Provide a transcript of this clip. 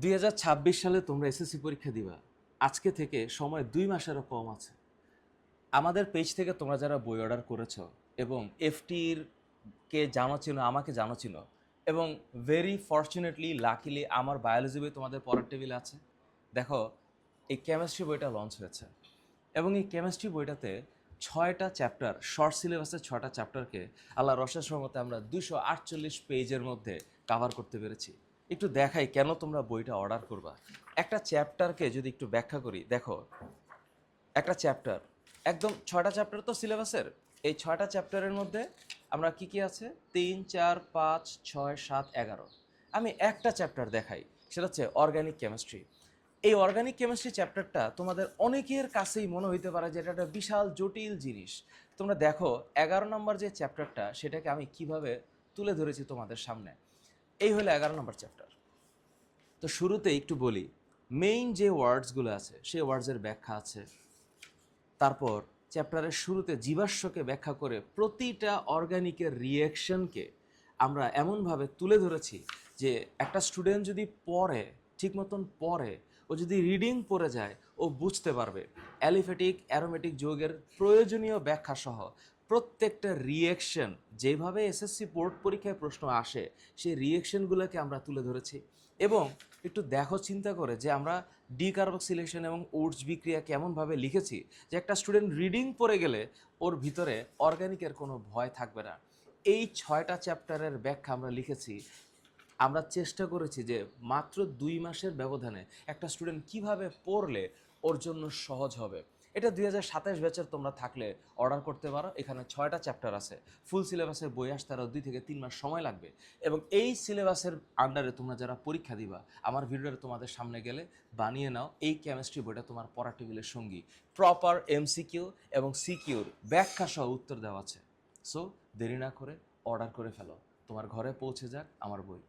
2026 সালে তোমরা এসএসসি পরীক্ষা দিবা। আজকে থেকে সময় 2 মাসেরও কম আছে। আমাদের পেজ থেকে তোমরা যারা বই অর্ডার করেছো এবং এফটির কে জানো চিনো, আমাকে জানো চিনো, এবং ভেরি ফর্চুনেটলি লাকিলি আমার বায়োলজি বই তোমাদের পড়ার টেবিলে আছে। দেখো, এই কেমিস্ট্রি বইটা লঞ্চ হয়েছে এবং এই কেমিস্ট্রি বইটাতে 6টা চ্যাপ্টার, শর্ট সিলেবাসের 6টা চ্যাপ্টারকে আল্লাহ রসের সহমতে আমরা 248 পেজের মধ্যে কাভার করতে পেরেছি। একটু দেখাই কেন তোমরা বইটা অর্ডার করবা। একটা চ্যাপ্টারকে যদি একটু ব্যাখ্যা করি, দেখো, একটা চ্যাপ্টার, একদম 6টা চ্যাপ্টার তো সিলেবাসের। এই 6টা চ্যাপ্টারের মধ্যে আমরা কি কি আছে, 3, 4, 5, 6, 7, 11। আমি একটা চ্যাপ্টার দেখাই, সেটা হচ্ছে অর্গানিক কেমিস্ট্রি। এই অর্গানিক কেমিস্ট্রি চ্যাপ্টারটা তোমাদের অনেকের কাছেই মনে হইতে পারে যে এটা একটা বিশাল জটিল জিনিস। তোমরা দেখো 11 নম্বর যে চ্যাপ্টারটা, সেটাকে আমি কিভাবে তুলে ধরেছি তোমাদের সামনে। এই হলো 11 নম্বর চ্যাপ্টার। তো শুরুতে একটু বলি, মেইন যে ওয়ার্ডসগুলো আছে সেই ওয়ার্ডসের ব্যাখ্যা আছে। তারপর চ্যাপ্টারের শুরুতে জীবাশ্মকে ব্যাখ্যা করে প্রতিটা অর্গানিকের রিয়াকশনকে আমরা এমনভাবে তুলে ধরেছি যে একটা স্টুডেন্ট যদি পড়ে, ঠিক মতন পড়ে, ও যদি রিডিং পড়ে যায়, ও বুঝতে পারবে অ্যালিফ্যাটিক অ্যারোমেটিক যৌগের প্রয়োজনীয় ব্যাখ্যা সহ প্রত্যেকটা রিয়েকশন, যেভাবে এসএসসি বোর্ড পরীক্ষায় প্রশ্ন আসে সেই রিয়েকশনগুলোকে আমরা তুলে ধরেছি। এবং একটু দেখো চিন্তা করে যে আমরা ডিকার্বক্সিলেশন এবং ওটস বিক্রিয়া কেমনভাবে লিখেছি যে একটা স্টুডেন্ট রিডিং পড়ে গেলে ওর ভিতরে অর্গানিকের কোনো ভয় থাকবে না। এই 6টা চ্যাপ্টারের ব্যাখ্যা আমরা লিখেছি। আমরা চেষ্টা করেছি যে মাত্র 2 মাসের ব্যবধানে একটা স্টুডেন্ট কিভাবে পড়লে ওর জন্য সহজ হবে। এটা 2027 ব্যাচের তোমরা থাকলে অর্ডার করতে পারো। এখানে 6টা চ্যাপ্টার আছে। ফুল সিলেবাসের বই আসতে আরও 2 থেকে 3 মাস সময় লাগবে। এবং এই সিলেবাসের আন্ডারে তোমরা যারা পরীক্ষা দিবা, আমার ভিডিওটা তোমাদের সামনে গেলে বানিয়ে নাও। এই কেমিস্ট্রি বইটা তোমার পড়া টেবিলের সঙ্গী। প্রপার এমসিকিউ এবং সিকিউর ব্যাখ্যা সহ উত্তর দেওয়া আছে। সো দেরি না করে অর্ডার করে ফেলো। তোমার ঘরে পৌঁছে যাক আমার বই।